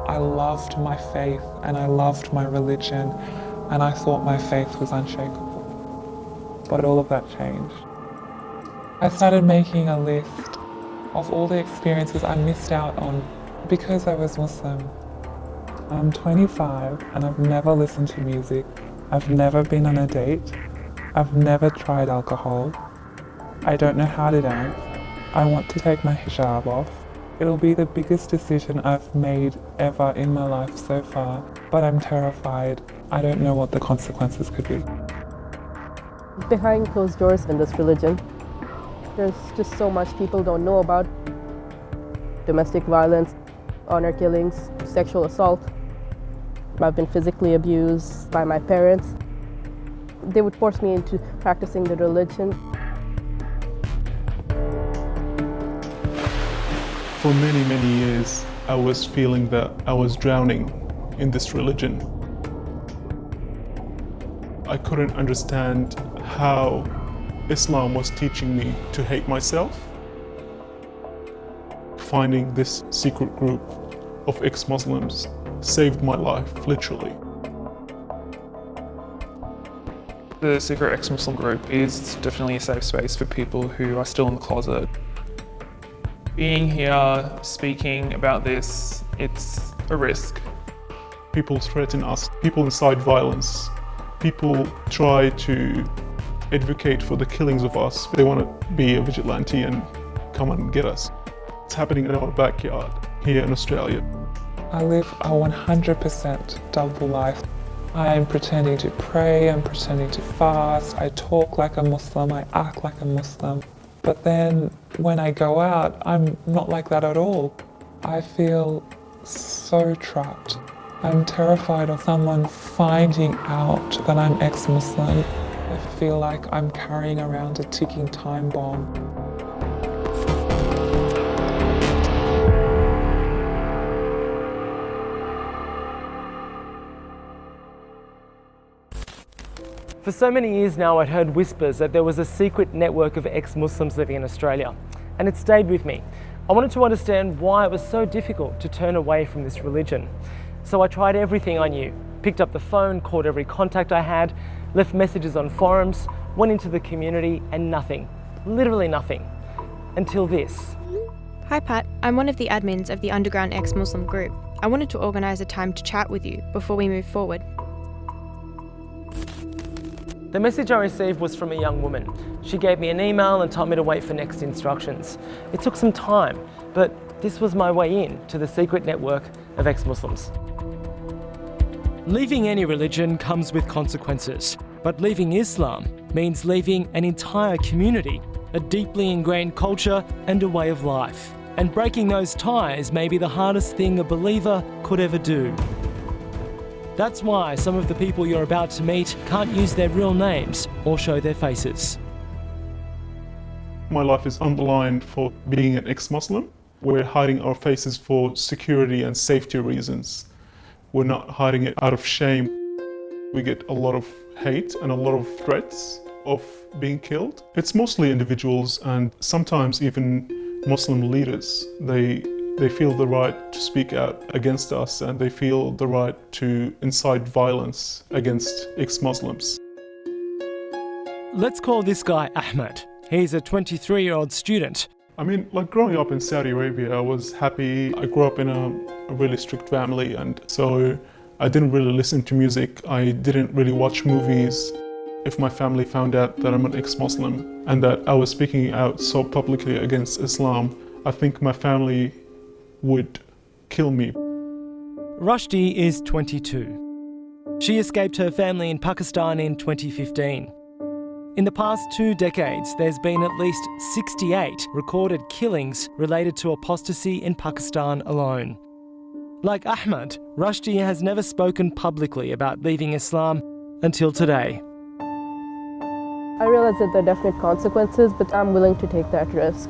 I loved my faith and I loved my religion and I thought my faith was unshakable. But all of that changed. I started making a list of all the experiences I missed out on because I was Muslim. I'm 25 and I've never listened to music. I've never been on a date. I've never tried alcohol. I don't know how to dance. I want to take my hijab off. It'll be the biggest decision I've made ever in my life so far, but I'm terrified. I don't know what the consequences could be. Behind closed doors in this religion, there's just so much people don't know about. Domestic violence, honor killings, sexual assault. I've been physically abused by my parents. They would force me into practicing the religion. For many, many years, I was feeling that I was drowning in this religion. I couldn't understand how Islam was teaching me to hate myself. Finding this secret group of ex-Muslims saved my life, literally. The Secret Ex-Muslim Group is definitely a safe space for people who are still in the closet. Being here, speaking about this, it's a risk. People threaten us, people incite violence, people try to advocate for the killings of us. They want to be a vigilante and come and get us. It's happening in our backyard here in Australia. I live a 100% double life. I am pretending to pray, I'm pretending to fast, I talk like a Muslim, I act like a Muslim. But then when I go out, I'm not like that at all. I feel so trapped. I'm terrified of someone finding out that I'm ex-Muslim. I feel like I'm carrying around a ticking time bomb. For so many years now, I'd heard whispers that there was a secret network of ex-Muslims living in Australia, and it stayed with me. I wanted to understand why it was so difficult to turn away from this religion. So I tried everything I knew, picked up the phone, called every contact I had, left messages on forums, went into the community, and nothing, literally nothing, until this. Hi Pat, I'm one of the admins of the Underground Ex-Muslim group. I wanted to organise a time to chat with you before we move forward. The message I received was from a young woman. She gave me an email and told me to wait for next instructions. It took some time, but this was my way in to the secret network of ex-Muslims. Leaving any religion comes with consequences, but leaving Islam means leaving an entire community, a deeply ingrained culture and a way of life. And breaking those ties may be the hardest thing a believer could ever do. That's why some of the people you're about to meet can't use their real names or show their faces. My life is on the line for being an ex-Muslim. We're hiding our faces for security and safety reasons. We're not hiding it out of shame. We get a lot of hate and a lot of threats of being killed. It's mostly individuals and sometimes even Muslim leaders. They feel the right to speak out against us and they feel the right to incite violence against ex-Muslims. Let's call this guy Ahmed. He's a 23-year-old student. I mean, like growing up in Saudi Arabia, I was happy. I grew up in a really strict family and so I didn't really listen to music. I didn't really watch movies. If my family found out that I'm an ex-Muslim and that I was speaking out so publicly against Islam, I think my family would kill me. Rushdie is 22. She escaped her family in Pakistan in 2015. In the past 2 decades, there's been at least 68 recorded killings related to apostasy in Pakistan alone. Like Ahmed, Rushdie has never spoken publicly about leaving Islam until today. I realize that there are definite consequences, but I'm willing to take that risk.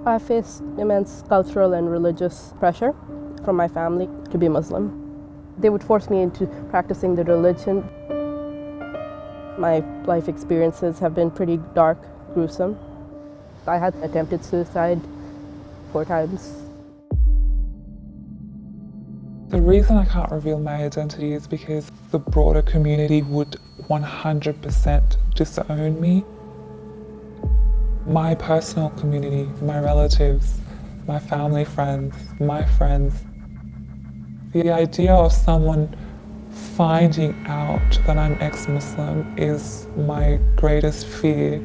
I faced immense cultural and religious pressure from my family to be Muslim. They would force me into practicing the religion. My life experiences have been pretty dark, gruesome. I had attempted suicide 4 times. reason I can't reveal my identity is because the broader community would 100% disown me. My personal community, my relatives, my family friends, my friends. The idea of someone finding out that I'm ex-Muslim is my greatest fear.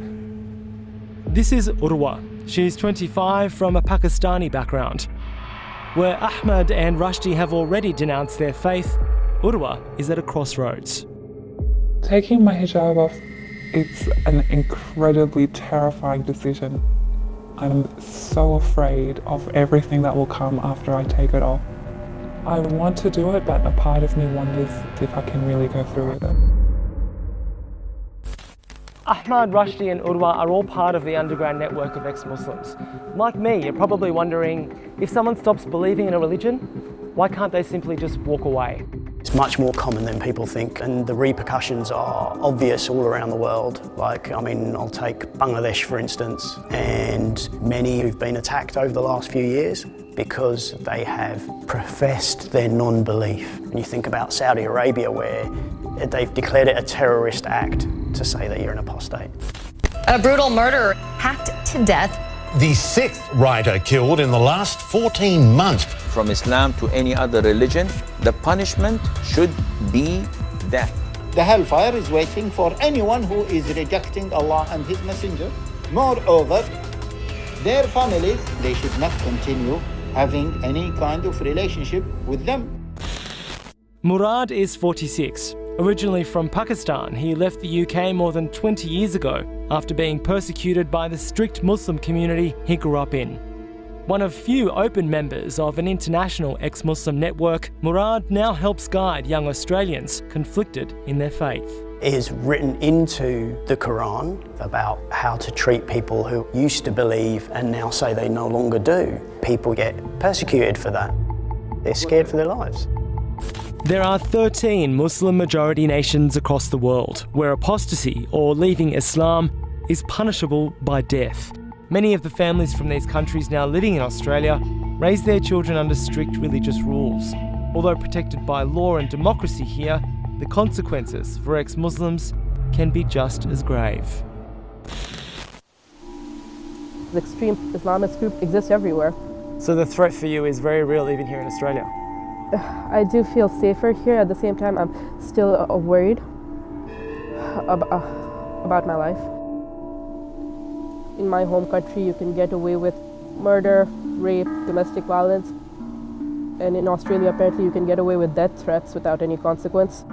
This is Urwa. She's 25 from a Pakistani background. Where Ahmad and Rushdie have already denounced their faith, Urwa is at a crossroads. Taking my hijab off, it's an incredibly terrifying decision. I'm so afraid of everything that will come after I take it off. I want to do it, but a part of me wonders if I can really go through with it. Ahmad, Rushdie and Urwa are all part of the underground network of ex-Muslims. Like me, you're probably wondering, if someone stops believing in a religion, why can't they simply just walk away? It's much more common than people think, and the repercussions are obvious all around the world. I'll take Bangladesh for instance, and many who've been attacked over the last few years because they have professed their non-belief. When you think about Saudi Arabia, where they've declared it a terrorist act to say that you're an apostate. A brutal murder, hacked to death. The sixth writer killed in the last 14 months. From Islam to any other religion, the punishment should be death. The hellfire is waiting for anyone who is rejecting Allah and His Messenger. Moreover, their families, they should not continue having any kind of relationship with them. Murad is 46. Originally from Pakistan, he left the UK more than 20 years ago after being persecuted by the strict Muslim community he grew up in. One of few open members of an international ex-Muslim network, Murad now helps guide young Australians conflicted in their faith. It is written into the Quran about how to treat people who used to believe and now say they no longer do. People get persecuted for that. They're scared for their lives. There are 13 Muslim-majority nations across the world where apostasy or leaving Islam is punishable by death. Many of the families from these countries now living in Australia raise their children under strict religious rules. Although protected by law and democracy here, the consequences for ex-Muslims can be just as grave. The extreme Islamist group exists everywhere. So the threat for you is very real even here in Australia? I do feel safer here. At the same time, I'm still worried about my life. In my home country, you can get away with murder, rape, domestic violence. And in Australia, apparently, you can get away with death threats without any consequence.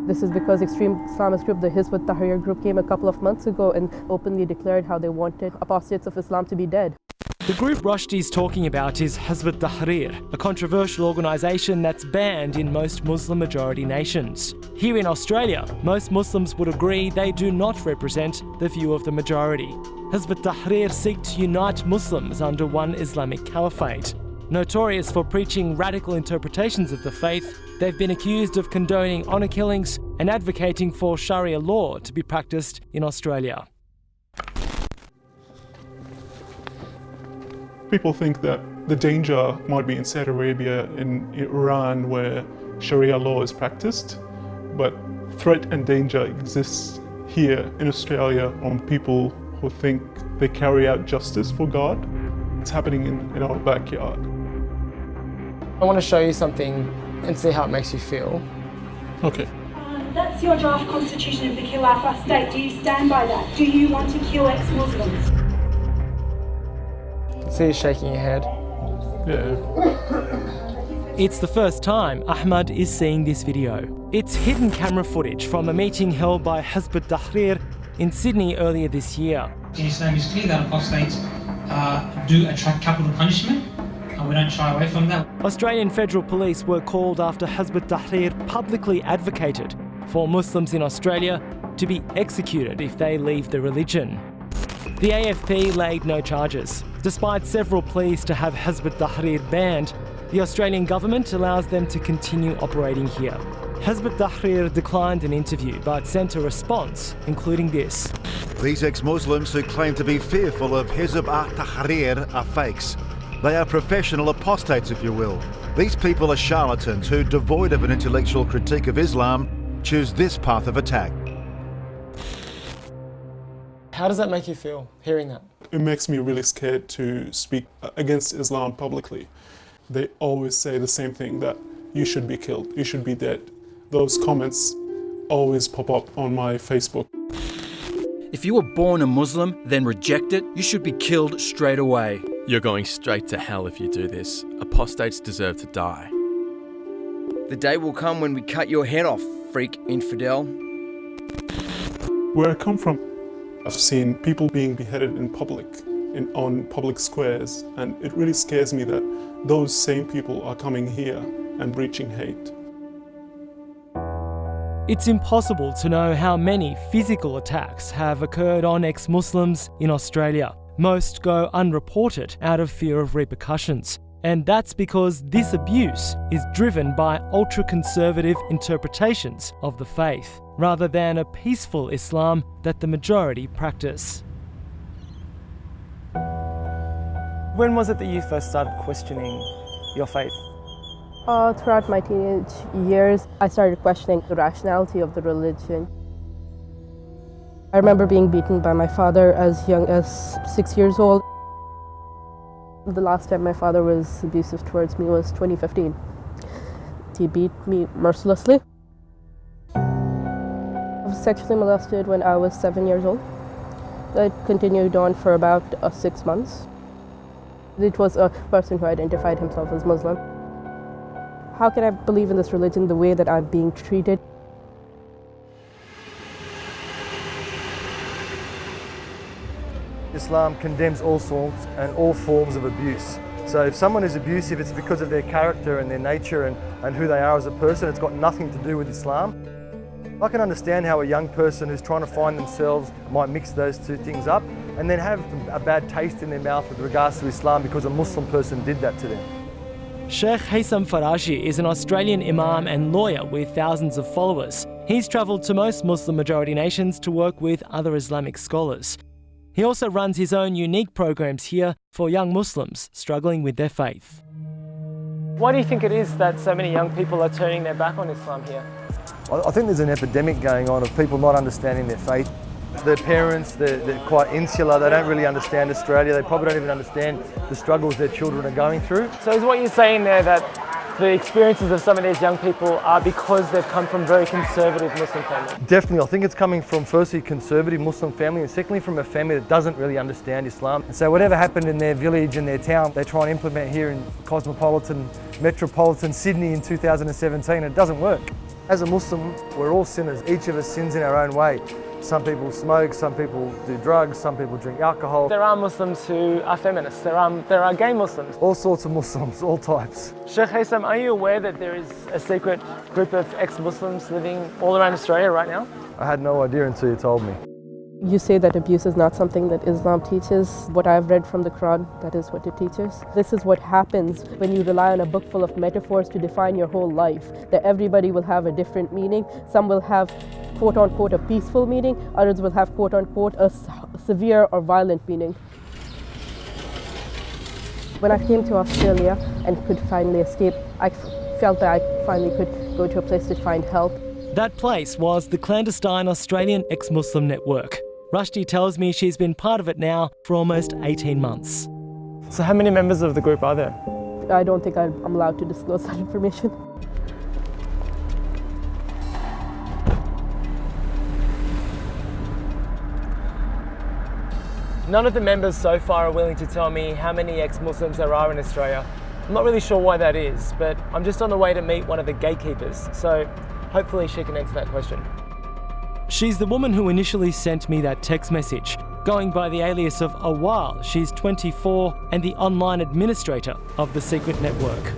This is because extreme Islamist group, the Hizb ut-Tahrir group, came a couple of months ago and openly declared how they wanted apostates of Islam to be dead. The group Rushdie's talking about is Hizb ut-Tahrir, a controversial organisation that's banned in most Muslim-majority nations. Here in Australia, most Muslims would agree they do not represent the view of the majority. Hizb ut-Tahrir seek to unite Muslims under one Islamic caliphate. Notorious for preaching radical interpretations of the faith, they've been accused of condoning honour killings and advocating for Sharia law to be practiced in Australia. People think that the danger might be in Saudi Arabia, in Iran, where Sharia law is practiced, but threat and danger exists here in Australia on people who think they carry out justice for God. It's happening in our backyard. I want to show you something and see how it makes you feel. Okay. That's your draft constitution of the Khilafah state. Do you stand by that? Do you want to kill ex-Muslims? See you shaking your head. Yeah. It's the first time Ahmad is seeing this video. It's hidden camera footage from a meeting held by Hizb ut-Tahrir in Sydney earlier this year. In Islam, it's clear that apostates do attract capital punishment, and we don't shy away from that. Australian Federal Police were called after Hizb ut-Tahrir publicly advocated for Muslims in Australia to be executed if they leave the religion. The AFP laid no charges. Despite several pleas to have Hizb ut-Tahrir banned, the Australian government allows them to continue operating here. Hizb ut-Tahrir declined an interview but sent a response, including this. These ex-Muslims who claim to be fearful of Hizb ut-Tahrir are fakes. They are professional apostates, if you will. These people are charlatans who, devoid of an intellectual critique of Islam, choose this path of attack. How does that make you feel, hearing that? It makes me really scared to speak against Islam publicly. They always say the same thing, that you should be killed, you should be dead. Those comments always pop up on my Facebook. If you were born a Muslim, then reject it, you should be killed straight away. You're going straight to hell if you do this. Apostates deserve to die. The day will come when we cut your head off, freak infidel. Where I come from, I've seen people being beheaded in public, on public squares, and it really scares me that those same people are coming here and breaching hate. It's impossible to know how many physical attacks have occurred on ex-Muslims in Australia. Most go unreported out of fear of repercussions. And that's because this abuse is driven by ultra-conservative interpretations of the faith, rather than a peaceful Islam that the majority practice. When was it that you first started questioning your faith? Throughout my teenage years, I started questioning the rationality of the religion. I remember being beaten by my father as young as 6 years old. The last time my father was abusive towards me was 2015. He beat me mercilessly. I was sexually molested when I was 7 years old. That continued on for about 6 months. It was a person who identified himself as Muslim. How can I believe in this religion the way that I'm being treated? Islam condemns all sorts and all forms of abuse. So if someone is abusive, it's because of their character and their nature and who they are as a person. It's got nothing to do with Islam. I can understand how a young person who's trying to find themselves might mix those two things up and then have a bad taste in their mouth with regards to Islam because a Muslim person did that to them. Sheikh Haitham Farashi is an Australian imam and lawyer with thousands of followers. He's travelled to most Muslim-majority nations to work with other Islamic scholars. He also runs his own unique programs here for young Muslims struggling with their faith. Why do you think it is that so many young people are turning their back on Islam here? I think there's an epidemic going on of people not understanding their faith. Their parents, they're quite insular, they don't really understand Australia, they probably don't even understand the struggles their children are going through. So is what you're saying there that the experiences of some of these young people are because they've come from very conservative Muslim families? Definitely, I think it's coming from firstly a conservative Muslim family and secondly from a family that doesn't really understand Islam. And so whatever happened in their village and their town, they try and implement here in metropolitan Sydney in 2017, and it doesn't work. As a Muslim, we're all sinners, each of us sins in our own way. Some people smoke, some people do drugs, some people drink alcohol. There are Muslims who are feminists, there are gay Muslims. All sorts of Muslims, all types. Sheikh Haitham, are you aware that there is a secret group of ex-Muslims living all around Australia right now? I had no idea until you told me. You say that abuse is not something that Islam teaches. What I've read from the Quran, that is what it teaches. This is what happens when you rely on a book full of metaphors to define your whole life. That everybody will have a different meaning. Some will have quote-unquote a peaceful meaning, others will have quote-unquote a severe or violent meaning. When I came to Australia and could finally escape, I felt that I finally could go to a place to find help. That place was the clandestine Australian ex-Muslim network. Rushdie tells me she's been part of it now for almost 18 months. So how many members of the group are there? I don't think I'm allowed to disclose that information. None of the members so far are willing to tell me how many ex-Muslims there are in Australia. I'm not really sure why that is, but I'm just on the way to meet one of the gatekeepers, so hopefully she can answer that question. She's the woman who initially sent me that text message. Going by the alias of Awal, she's 24 and the online administrator of the secret network.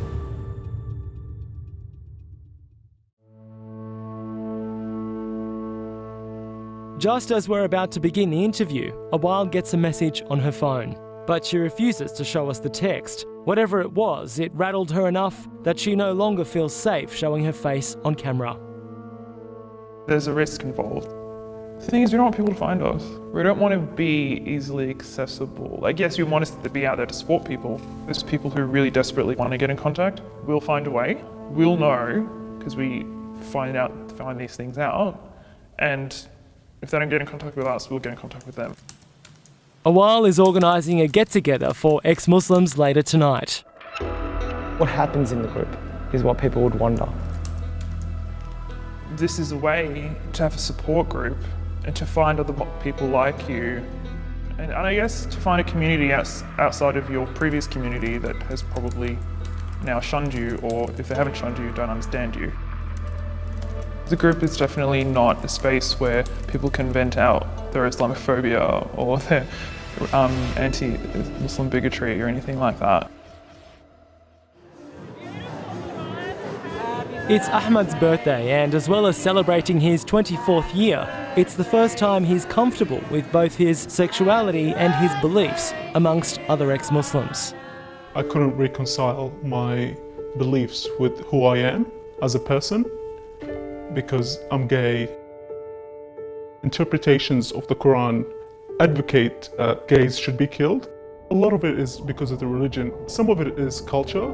Just as we're about to begin the interview, Awal gets a message on her phone, but she refuses to show us the text. Whatever it was, it rattled her enough that she no longer feels safe showing her face on camera. There's a risk involved. The thing is, we don't want people to find us. We don't want to be easily accessible. Like, yes, we want us to be out there to support people. There's people who really desperately want to get in contact. We'll find a way. We'll know, because we find these things out. And if they don't get in contact with us, we'll get in contact with them. Awal is organising a get-together for ex-Muslims later tonight. What happens in the group is what people would wonder. This is a way to have a support group and to find other people like you. And I guess to find a community outside of your previous community that has probably now shunned you, or if they haven't shunned you, don't understand you. The group is definitely not a space where people can vent out their Islamophobia or their anti-Muslim bigotry or anything like that. It's Ahmad's birthday, and as well as celebrating his 24th year, it's the first time he's comfortable with both his sexuality and his beliefs, amongst other ex-Muslims. I couldn't reconcile my beliefs with who I am as a person because I'm gay. Interpretations of the Quran advocate gays should be killed. A lot of it is because of the religion. Some of it is culture,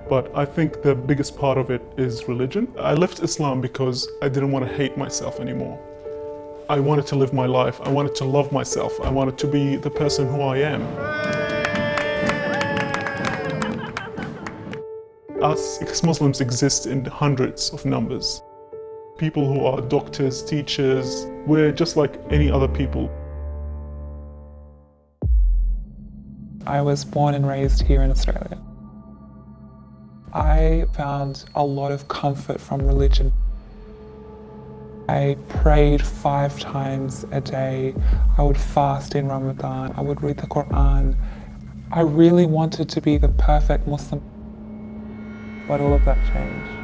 but I think the biggest part of it is religion. I left Islam because I didn't want to hate myself anymore. I wanted to live my life. I wanted to love myself. I wanted to be the person who I am. Us ex-Muslims exist in hundreds of numbers. People who are doctors, teachers, we're just like any other people. I was born and raised here in Australia. I found a lot of comfort from religion. I prayed 5 times a day. I would fast in Ramadan. I would read the Quran. I really wanted to be the perfect Muslim, but all of that changed.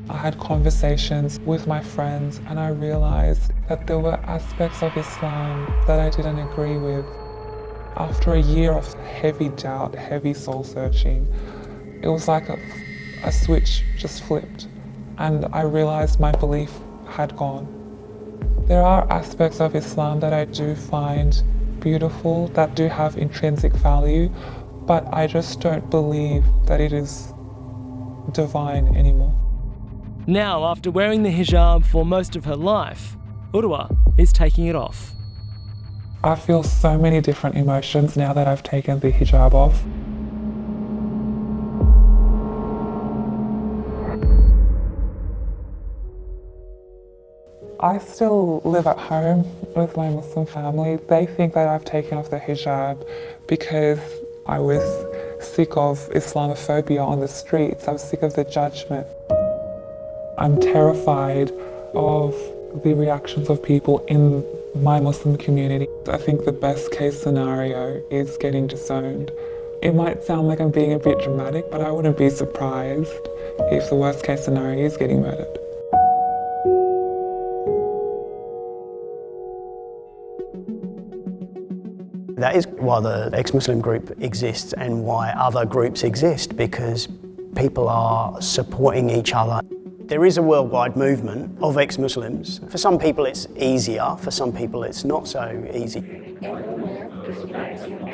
I had conversations with my friends and I realized that there were aspects of Islam that I didn't agree with. After a year of heavy doubt, heavy soul searching, it was like a switch just flipped and I realized my belief had gone. There are aspects of Islam that I do find beautiful, that do have intrinsic value, but I just don't believe that it is divine anymore. Now, after wearing the hijab for most of her life, Urwa is taking it off. I feel so many different emotions now that I've taken the hijab off. I still live at home with my Muslim family. They think that I've taken off the hijab because I was sick of Islamophobia on the streets. I was sick of the judgment. I'm terrified of the reactions of people in my Muslim community. I think the best case scenario is getting disowned. It might sound like I'm being a bit dramatic, but I wouldn't be surprised if the worst case scenario is getting murdered. That is why the ex-Muslim group exists and why other groups exist, because people are supporting each other. There is a worldwide movement of ex-Muslims. For some people it's easier, for some people it's not so easy.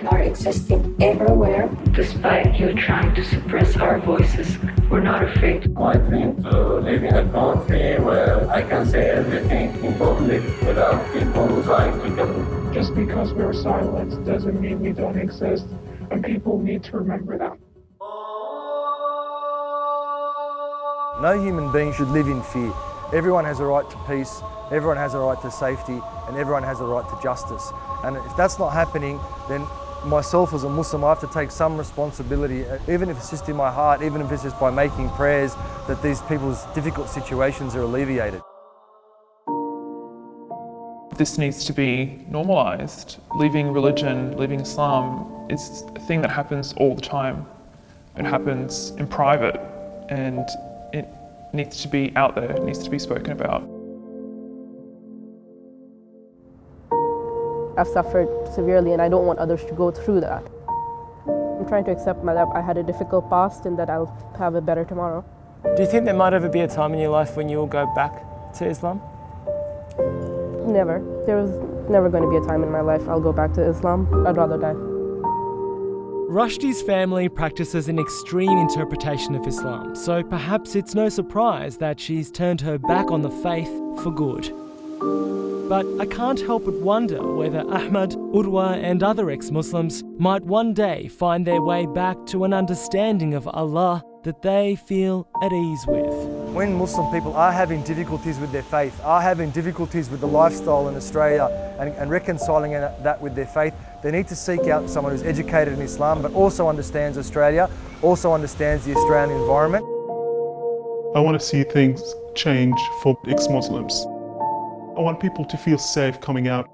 Are existing everywhere, despite you trying to suppress our voices. We're not afraid. I think living in a country where I can say everything in public without people trying to kill me. Just because we're silent doesn't mean we don't exist, and people need to remember that. No human being should live in fear. Everyone has a right to peace, everyone has a right to safety, and everyone has a right to justice. And if that's not happening, then myself as a Muslim, I have to take some responsibility, even if it's just in my heart, even if it's just by making prayers, that these people's difficult situations are alleviated. This needs to be normalised. Leaving religion, leaving Islam is a thing that happens all the time. It happens in private and it needs to be out there, it needs to be spoken about. I've suffered severely and I don't want others to go through that. I'm trying to accept that I had a difficult past and that I'll have a better tomorrow. Do you think there might ever be a time in your life when you'll go back to Islam? Never. There was never going to be a time in my life I'll go back to Islam. I'd rather die. Rushdie's family practices an extreme interpretation of Islam, so perhaps it's no surprise that she's turned her back on the faith for good. But I can't help but wonder whether Ahmad, Urwa and other ex-Muslims might one day find their way back to an understanding of Allah that they feel at ease with. When Muslim people are having difficulties with their faith, are having difficulties with the lifestyle in Australia and reconciling that with their faith, they need to seek out someone who's educated in Islam but also understands Australia, also understands the Australian environment. I want to see things change for ex-Muslims. I want people to feel safe coming out.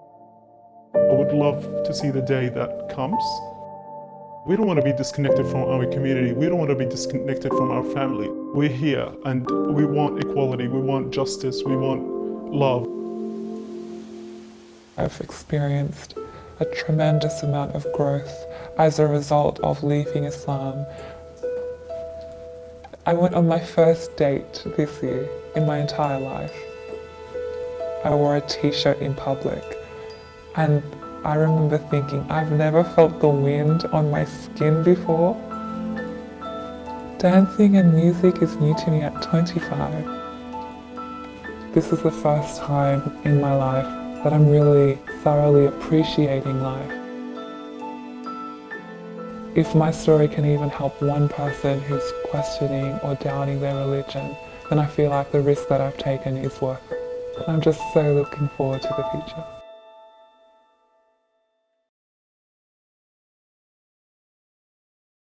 I would love to see the day that comes. We don't want to be disconnected from our community. We don't want to be disconnected from our family. We're here and we want equality, we want justice, we want love. I've experienced a tremendous amount of growth as a result of leaving Islam. I went on my first date this year in my entire life. I wore a t-shirt in public and I remember thinking, I've never felt the wind on my skin before. Dancing and music is new to me at 25. This is the first time in my life that I'm really thoroughly appreciating life. If my story can even help one person who's questioning or doubting their religion, then I feel like the risk that I've taken is worth it. I'm just so looking forward to the future.